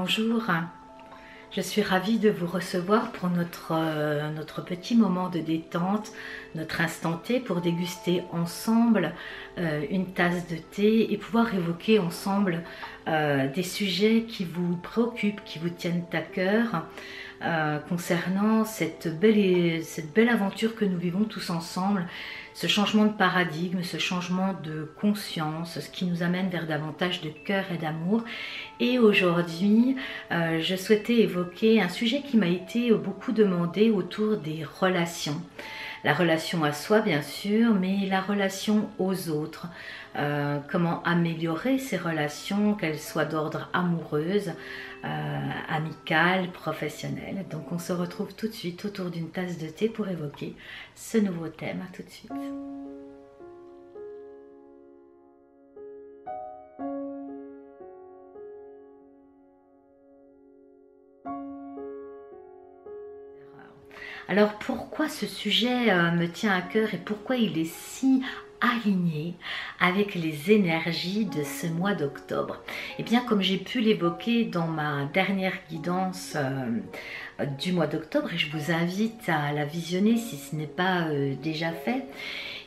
Bonjour, je suis ravie de vous recevoir pour notre petit moment de détente, notre instant thé pour déguster ensemble une tasse de thé et pouvoir évoquer ensemble des sujets qui vous préoccupent, qui vous tiennent à cœur concernant cette belle aventure que nous vivons tous ensemble, ce changement de paradigme, ce changement de conscience, ce qui nous amène vers davantage de cœur et d'amour. Et aujourd'hui, je souhaitais évoquer un sujet qui m'a été beaucoup demandé autour des relations. La relation à soi, bien sûr, mais la relation aux autres. Comment améliorer ces relations, qu'elles soient d'ordre amoureuse, amicale, professionnelle. Donc on se retrouve tout de suite autour d'une tasse de thé pour évoquer ce nouveau thème. À tout de suite. Alors pourquoi ce sujet me tient à cœur et pourquoi il est si aligné avec les énergies de ce mois d'octobre? Et bien comme j'ai pu l'évoquer dans ma dernière guidance du mois d'octobre, et je vous invite à la visionner si ce n'est pas déjà fait,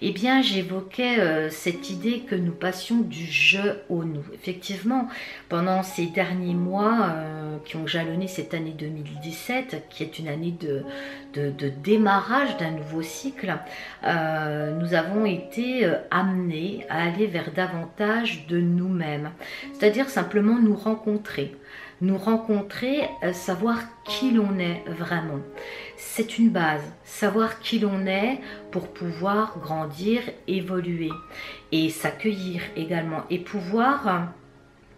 eh bien j'évoquais cette idée que nous passions du je au nous. Effectivement, pendant ces derniers mois qui ont jalonné cette année 2017, qui est une année de démarrage d'un nouveau cycle, nous avons été amenés à aller vers davantage de nous-mêmes, c'est-à-dire simplement nous rencontrer, savoir qui l'on est vraiment. C'est une base, savoir qui l'on est pour pouvoir grandir, évoluer et s'accueillir également et pouvoir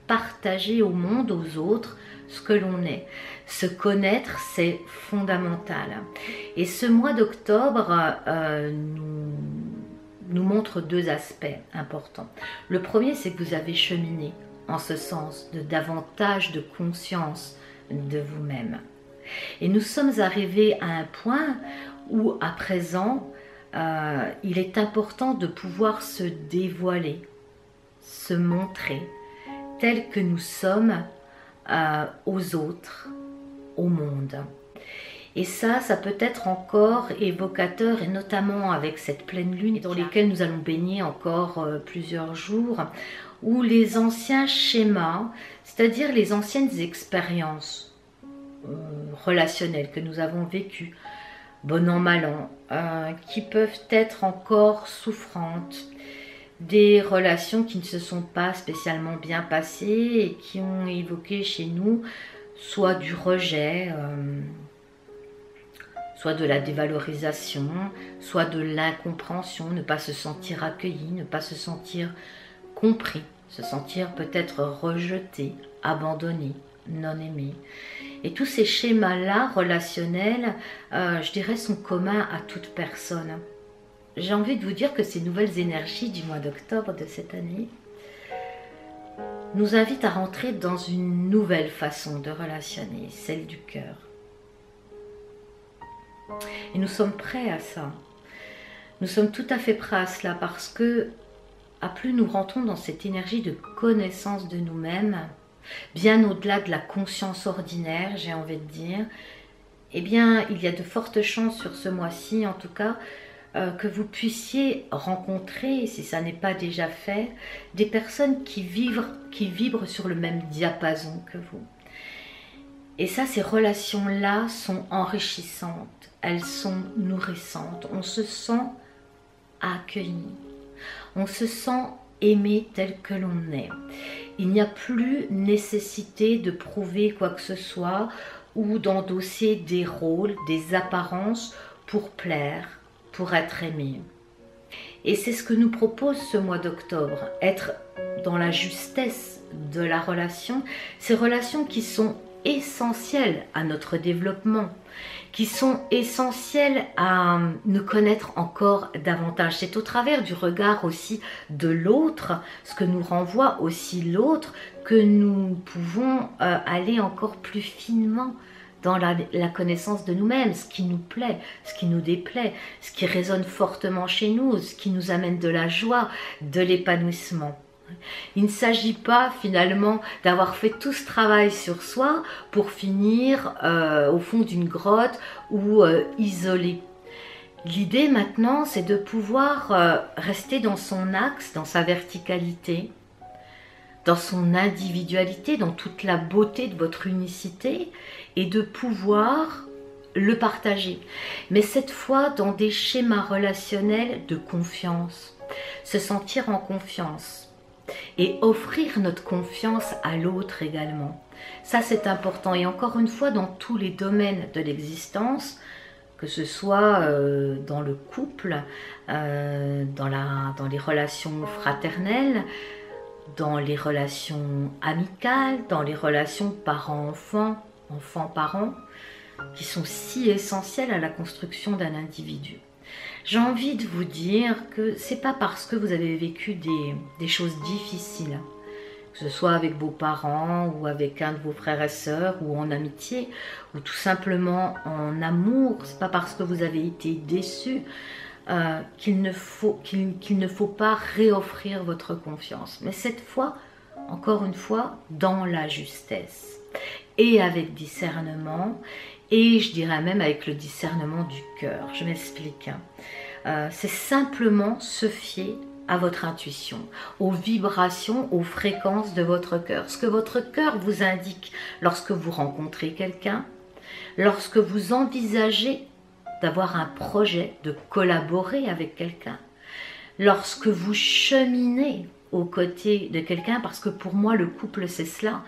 partager au monde, aux autres, ce que l'on est. Se connaître, c'est fondamental. Et ce mois d'octobre nous montre deux aspects importants. Le premier, c'est que vous avez cheminé en ce sens de davantage de conscience de vous-même. Et nous sommes arrivés à un point où à présent il est important de pouvoir se dévoiler, se montrer tel que nous sommes aux autres, au monde. Et ça peut être encore évocateur, et notamment avec cette pleine lune dans laquelle nous allons baigner encore plusieurs jours, où les anciens schémas, c'est-à-dire les anciennes expériences relationnelles que nous avons vécues, bon an, mal an, qui peuvent être encore souffrantes, des relations qui ne se sont pas spécialement bien passées et qui ont évoqué chez nous soit du rejet, soit de la dévalorisation, soit de l'incompréhension, ne pas se sentir accueilli, ne pas se sentir compris, se sentir peut-être rejeté, abandonné, non aimé. Et tous ces schémas-là relationnels, je dirais, sont communs à toute personne. J'ai envie de vous dire que ces nouvelles énergies du mois d'octobre de cette année nous invitent à rentrer dans une nouvelle façon de relationner, celle du cœur. Et nous sommes prêts à ça. Nous sommes tout à fait prêts à cela parce que à plus nous rentrons dans cette énergie de connaissance de nous-mêmes, bien au-delà de la conscience ordinaire, j'ai envie de dire, eh bien, il y a de fortes chances sur ce mois-ci, en tout cas, que vous puissiez rencontrer, si ça n'est pas déjà fait, des personnes qui vibrent sur le même diapason que vous. Et ça, ces relations-là sont enrichissantes, elles sont nourrissantes, on se sent accueilli, on se sent aimé tel que l'on est. Il n'y a plus nécessité de prouver quoi que ce soit ou d'endosser des rôles, des apparences pour plaire, pour être aimé. Et c'est ce que nous propose ce mois d'octobre, être dans la justesse de la relation, ces relations qui sont essentielles à notre développement, qui sont essentielles à nous connaître encore davantage. C'est au travers du regard aussi de l'autre, ce que nous renvoie aussi l'autre, que nous pouvons aller encore plus finement dans la connaissance de nous-mêmes, ce qui nous plaît, ce qui nous déplaît, ce qui résonne fortement chez nous, ce qui nous amène de la joie, de l'épanouissement. Il ne s'agit pas finalement d'avoir fait tout ce travail sur soi pour finir au fond d'une grotte ou isolé. L'idée maintenant, c'est de pouvoir rester dans son axe, dans sa verticalité, dans son individualité, dans toute la beauté de votre unicité, et de pouvoir le partager. Mais cette fois dans des schémas relationnels de confiance, se sentir en confiance et offrir notre confiance à l'autre également. Ça c'est important, et encore une fois dans tous les domaines de l'existence, que ce soit dans le couple, dans les relations fraternelles, dans les relations amicales, dans les relations parents-enfants, enfants-parents, qui sont si essentielles à la construction d'un individu. J'ai envie de vous dire que c'est pas parce que vous avez vécu des choses difficiles, que ce soit avec vos parents ou avec un de vos frères et sœurs ou en amitié ou tout simplement en amour, c'est pas parce que vous avez été déçus qu'il ne faut pas réoffrir votre confiance. Mais cette fois, encore une fois, dans la justesse et avec discernement, et je dirais même avec le discernement du cœur. Je m'explique. C'est simplement se fier à votre intuition, aux vibrations, aux fréquences de votre cœur. Ce que votre cœur vous indique lorsque vous rencontrez quelqu'un, lorsque vous envisagez d'avoir un projet, de collaborer avec quelqu'un, lorsque vous cheminez aux côtés de quelqu'un, parce que pour moi le couple c'est cela,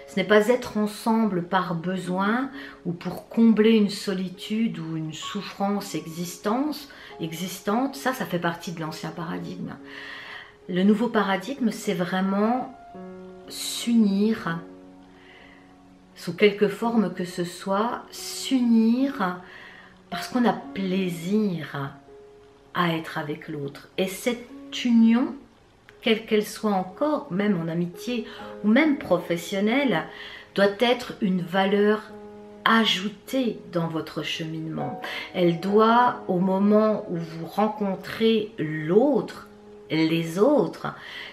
ce n'est pas être ensemble par besoin ou pour combler une solitude ou une souffrance existante, ça fait partie de l'ancien paradigme. Le nouveau paradigme c'est vraiment s'unir, sous quelque forme que ce soit, s'unir parce qu'on a plaisir à être avec l'autre. Et cette union, quelle qu'elle soit encore, même en amitié ou même professionnelle, doit être une valeur ajoutée dans votre cheminement. Elle doit, au moment où vous rencontrez l'autre, les autres,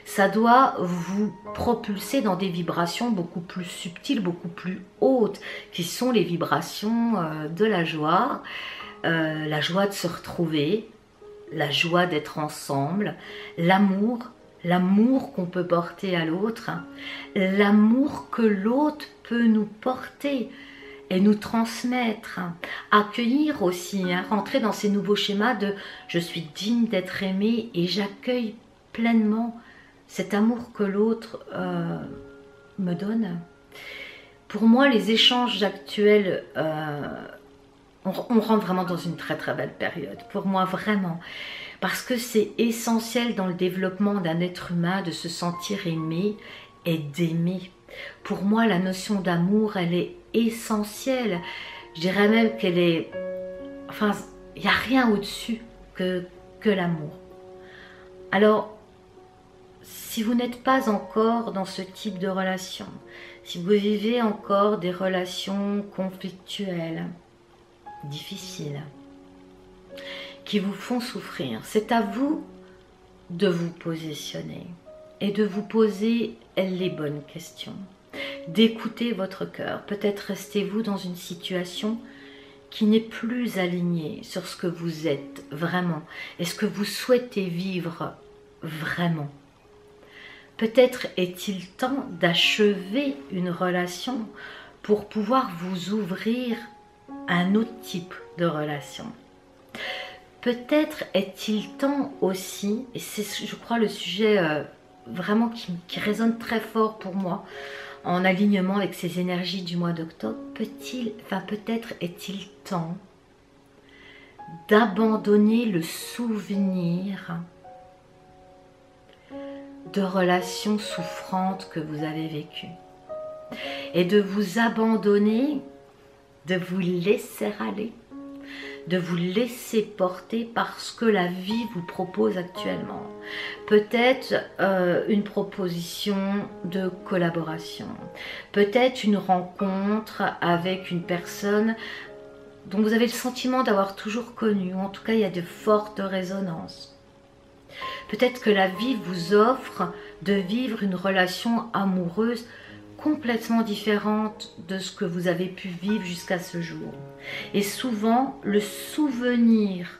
ça doit vous propulser dans des vibrations beaucoup plus subtiles, beaucoup plus hautes, qui sont les vibrations de la joie de se retrouver, la joie d'être ensemble, l'amour qu'on peut porter à l'autre, l'amour que l'autre peut nous porter et nous transmettre, accueillir aussi, rentrer dans ces nouveaux schémas de je suis digne d'être aimé et j'accueille pleinement cet amour que l'autre me donne. Pour moi, les échanges actuels, on rentre vraiment dans une très très belle période, pour moi vraiment. Parce que c'est essentiel dans le développement d'un être humain de se sentir aimé et d'aimer. Pour moi, la notion d'amour, elle est essentielle. Je dirais même qu'elle est... Enfin, il n'y a rien au-dessus que l'amour. Alors, si vous n'êtes pas encore dans ce type de relation, si vous vivez encore des relations conflictuelles, difficiles, qui vous font souffrir, c'est à vous de vous positionner et de vous poser les bonnes questions, d'écouter votre cœur. Peut-être restez-vous dans une situation qui n'est plus alignée sur ce que vous êtes vraiment et ce que vous souhaitez vivre vraiment. Peut-être est-il temps d'achever une relation pour pouvoir vous ouvrir à un autre type de relation. Peut-être est-il temps aussi, et c'est je crois le sujet vraiment qui résonne très fort pour moi, en alignement avec ces énergies du mois d'octobre, peut-être est-il temps d'abandonner le souvenir de relations souffrantes que vous avez vécues et de vous abandonner, de vous laisser aller, de vous laisser porter par ce que la vie vous propose actuellement. Peut-être une proposition de collaboration, peut-être une rencontre avec une personne dont vous avez le sentiment d'avoir toujours connu, ou en tout cas il y a de fortes résonances. Peut-être que la vie vous offre de vivre une relation amoureuse complètement différente de ce que vous avez pu vivre jusqu'à ce jour. Et souvent, le souvenir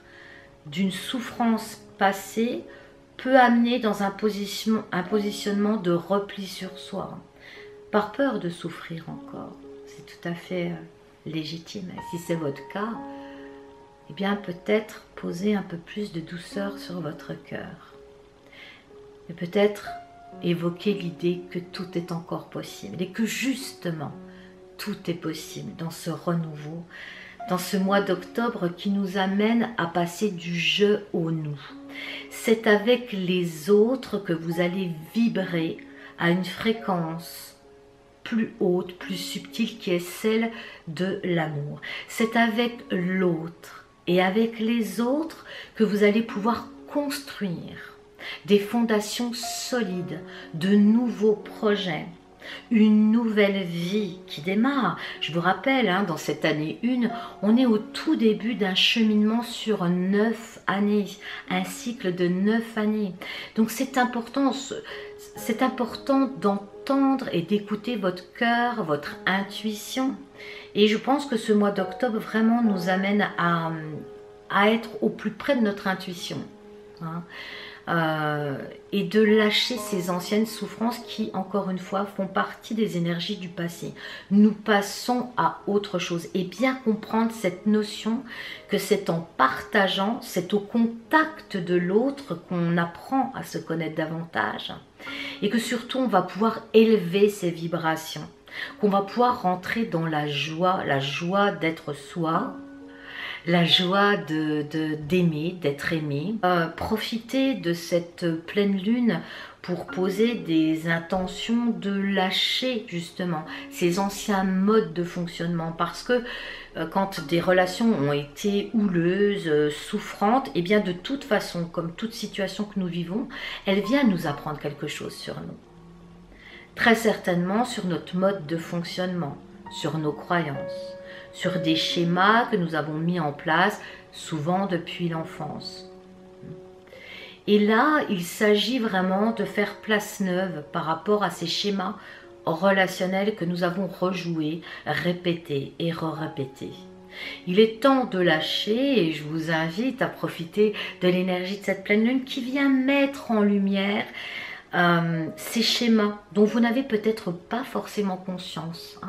d'une souffrance passée peut amener dans un positionnement de repli sur soi, par peur de souffrir encore. C'est tout à fait légitime. Et si c'est votre cas, eh bien peut-être poser un peu plus de douceur sur votre cœur. Et peut-être évoquer l'idée que tout est encore possible et que justement tout est possible dans ce renouveau, dans ce mois d'octobre qui nous amène à passer du je au nous. C'est avec les autres que vous allez vibrer à une fréquence plus haute, plus subtile, qui est celle de l'amour. C'est avec l'autre et avec les autres que vous allez pouvoir construire des fondations solides, de nouveaux projets, une nouvelle vie qui démarre. Je vous rappelle, dans cette année 1, on est au tout début d'un cheminement sur 9 années, un cycle de 9 années. Donc c'est important d'entendre et d'écouter votre cœur, votre intuition. Et je pense que ce mois d'octobre vraiment nous amène à être au plus près de notre intuition. Et de lâcher ces anciennes souffrances qui, encore une fois, font partie des énergies du passé. Nous passons à autre chose et bien comprendre cette notion que c'est en partageant, c'est au contact de l'autre qu'on apprend à se connaître davantage et que surtout on va pouvoir élever ses vibrations, qu'on va pouvoir rentrer dans la joie d'être soi, la joie d'aimer, d'être aimé. Profiter de cette pleine lune pour poser des intentions de lâcher justement ces anciens modes de fonctionnement, parce que quand des relations ont été houleuses, souffrantes, et bien de toute façon, comme toute situation que nous vivons, elle vient nous apprendre quelque chose sur nous. Très certainement sur notre mode de fonctionnement, sur nos croyances, sur des schémas que nous avons mis en place, souvent depuis l'enfance. Et là, il s'agit vraiment de faire place neuve par rapport à ces schémas relationnels que nous avons rejoués, répétés et re-répétés. Il est temps de lâcher et je vous invite à profiter de l'énergie de cette pleine lune qui vient mettre en lumière ces schémas dont vous n'avez peut-être pas forcément conscience.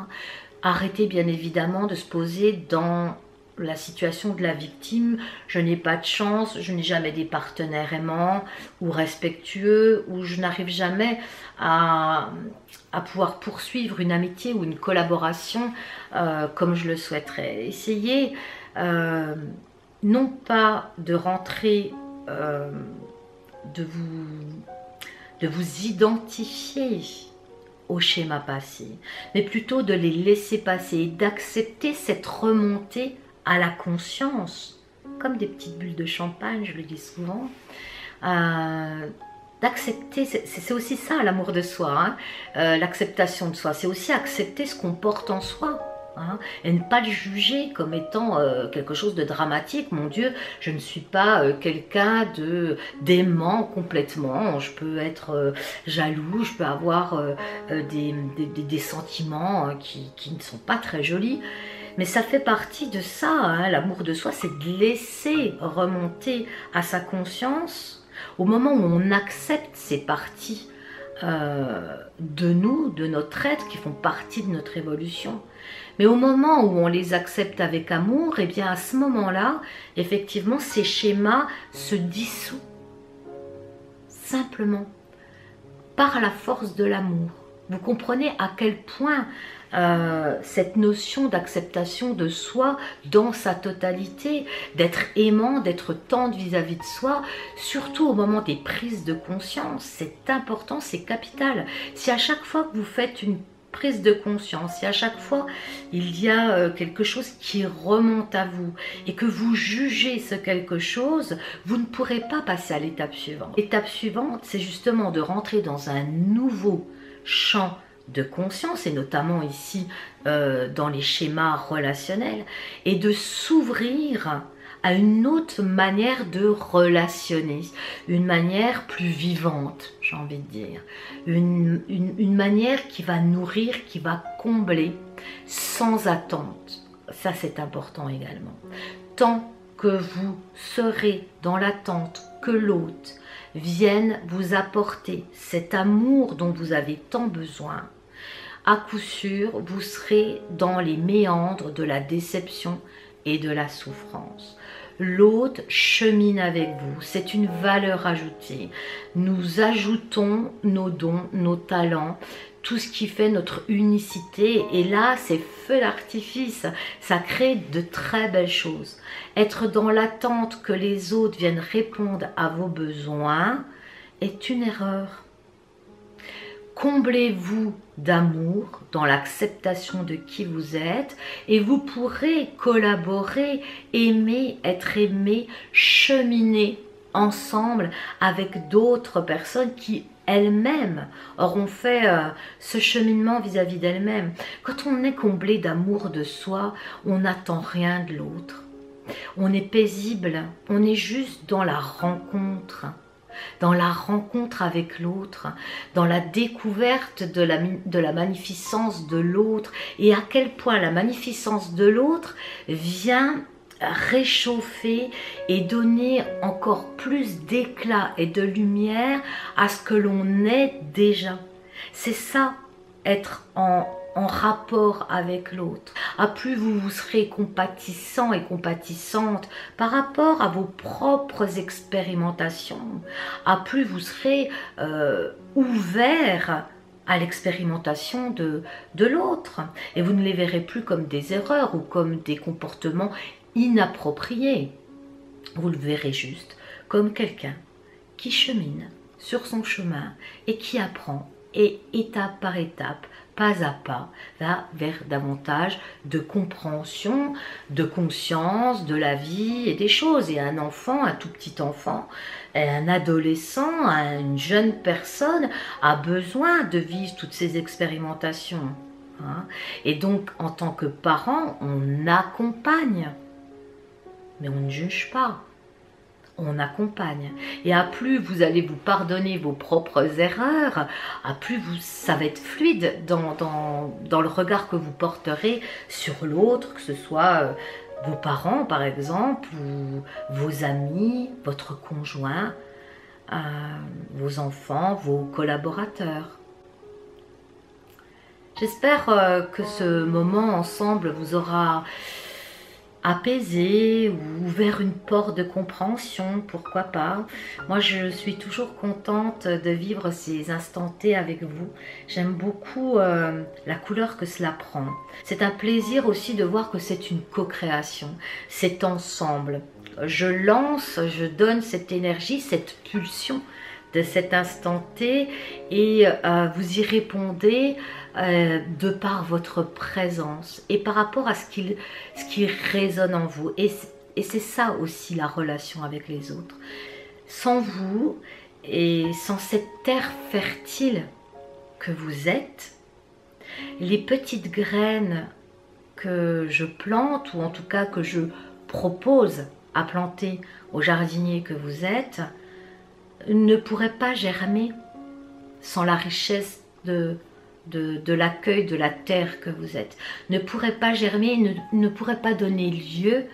Arrêtez bien évidemment de se poser dans la situation de la victime. Je n'ai pas de chance, je n'ai jamais des partenaires aimants ou respectueux, ou je n'arrive jamais à pouvoir poursuivre une amitié ou une collaboration comme je le souhaiterais. Essayez non pas de rentrer, de vous identifier au schéma passé, mais plutôt de les laisser passer, d'accepter cette remontée à la conscience, comme des petites bulles de champagne, je le dis souvent, d'accepter, c'est aussi ça l'amour de soi, l'acceptation de soi, c'est aussi accepter ce qu'on porte en soi. Et ne pas le juger comme étant quelque chose de dramatique. Mon Dieu, je ne suis pas quelqu'un d'aimant complètement. Je peux être jaloux, je peux avoir des sentiments qui ne sont pas très jolis. Mais ça fait partie de ça, l'amour de soi, c'est de laisser remonter à sa conscience au moment où on accepte ces parties de nous, de notre être, qui font partie de notre évolution. Mais au moment où on les accepte avec amour, et bien à ce moment-là, effectivement, ces schémas se dissouent simplement par la force de l'amour. Vous comprenez à quel point cette notion d'acceptation de soi dans sa totalité, d'être aimant, d'être tendre vis-à-vis de soi, surtout au moment des prises de conscience, c'est important, c'est capital. Si à chaque fois que vous faites une prise de conscience, si à chaque fois il y a quelque chose qui remonte à vous et que vous jugez ce quelque chose, vous ne pourrez pas passer à l'étape suivante. L'étape suivante, c'est justement de rentrer dans un nouveau champ de conscience, et notamment ici dans les schémas relationnels, et de s'ouvrir à une autre manière de relationner, une manière plus vivante, j'ai envie de dire, une manière qui va nourrir, qui va combler, sans attente. Ça, c'est important également. Tant que vous serez dans l'attente que l'autre vienne vous apporter cet amour dont vous avez tant besoin, à coup sûr, vous serez dans les méandres de la déception et de la souffrance. L'autre chemine avec vous, c'est une valeur ajoutée. Nous ajoutons nos dons, nos talents, tout ce qui fait notre unicité, et là c'est feu d'artifice, ça crée de très belles choses. Être dans l'attente que les autres viennent répondre à vos besoins est une erreur. Comblez-vous d'amour dans l'acceptation de qui vous êtes et vous pourrez collaborer, aimer, être aimé, cheminer ensemble avec d'autres personnes qui elles-mêmes auront fait ce cheminement vis-à-vis d'elles-mêmes. Quand on est comblé d'amour de soi, on n'attend rien de l'autre. On est paisible, on est juste dans la rencontre avec l'autre, dans la découverte de la magnificence de l'autre, et à quel point la magnificence de l'autre vient réchauffer et donner encore plus d'éclat et de lumière à ce que l'on est déjà. C'est ça, être en rapport avec l'autre. À plus vous serez compatissant et compatissante par rapport à vos propres expérimentations, à plus vous serez ouvert à l'expérimentation de l'autre. Et vous ne les verrez plus comme des erreurs ou comme des comportements inappropriés. Vous le verrez juste comme quelqu'un qui chemine sur son chemin et qui apprend, et étape par étape, pas à pas, va vers davantage de compréhension, de conscience de la vie et des choses. Et un enfant, un tout petit enfant, un adolescent, une jeune personne a besoin de vivre toutes ces expérimentations. Et donc, en tant que parent, on accompagne, mais on ne juge pas. On accompagne. Et à plus vous allez vous pardonner vos propres erreurs, à plus ça va être fluide dans le regard que vous porterez sur l'autre, que ce soit vos parents par exemple, ou vos amis, votre conjoint, vos enfants, vos collaborateurs. J'espère que ce moment ensemble vous aura apaisé ou ouvert une porte de compréhension, pourquoi pas. Moi je suis toujours contente de vivre ces instants T avec vous. J'aime beaucoup la couleur que cela prend. C'est un plaisir aussi de voir que c'est une co-création, c'est ensemble. Je lance, je donne cette énergie, cette pulsion de cet instant T, et vous y répondez de par votre présence et par rapport à ce qui résonne en vous. Et c'est ça aussi la relation avec les autres. Sans vous et sans cette terre fertile que vous êtes, les petites graines que je plante, ou en tout cas que je propose à planter au jardinier que vous êtes, ne pourrait pas germer sans la richesse de l'accueil de la terre que vous êtes, ne pourrait pas germer, ne pourrait pas donner lieu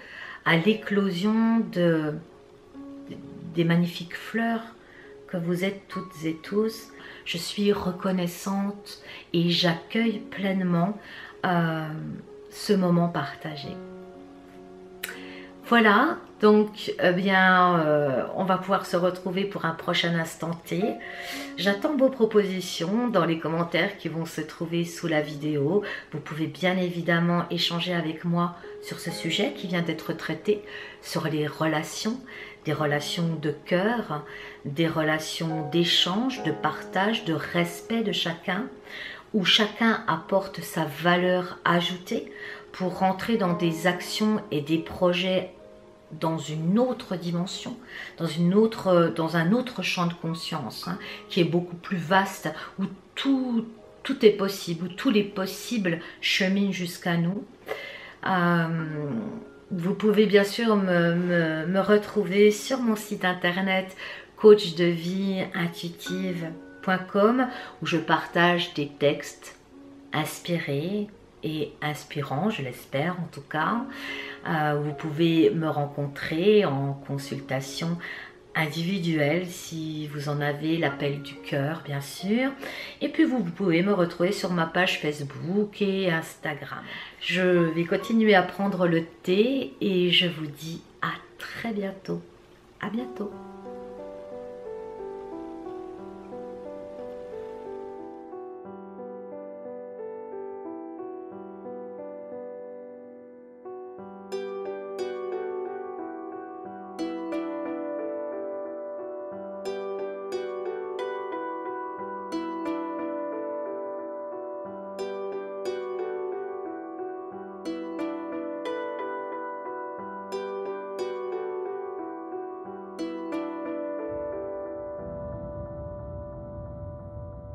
à l'éclosion des magnifiques fleurs que vous êtes toutes et tous. Je suis reconnaissante et j'accueille pleinement ce moment partagé. Voilà, donc on va pouvoir se retrouver pour un prochain instant T. J'attends vos propositions dans les commentaires qui vont se trouver sous la vidéo. Vous pouvez bien évidemment échanger avec moi sur ce sujet qui vient d'être traité, sur les relations, des relations de cœur, des relations d'échange, de partage, de respect de chacun, où chacun apporte sa valeur ajoutée pour rentrer dans des actions et des projets dans une autre dimension, dans un autre champ de conscience, qui est beaucoup plus vaste, où tout est possible, où tous les possibles cheminent jusqu'à nous. Vous pouvez bien sûr me retrouver sur mon site internet coachdevieintuitive.com où je partage des textes inspirés et inspirants, je l'espère en tout cas. Vous pouvez me rencontrer en consultation individuelle si vous en avez l'appel du cœur bien sûr. Et puis vous pouvez me retrouver sur ma page Facebook et Instagram. Je vais continuer à prendre le thé et je vous dis à très bientôt. À bientôt.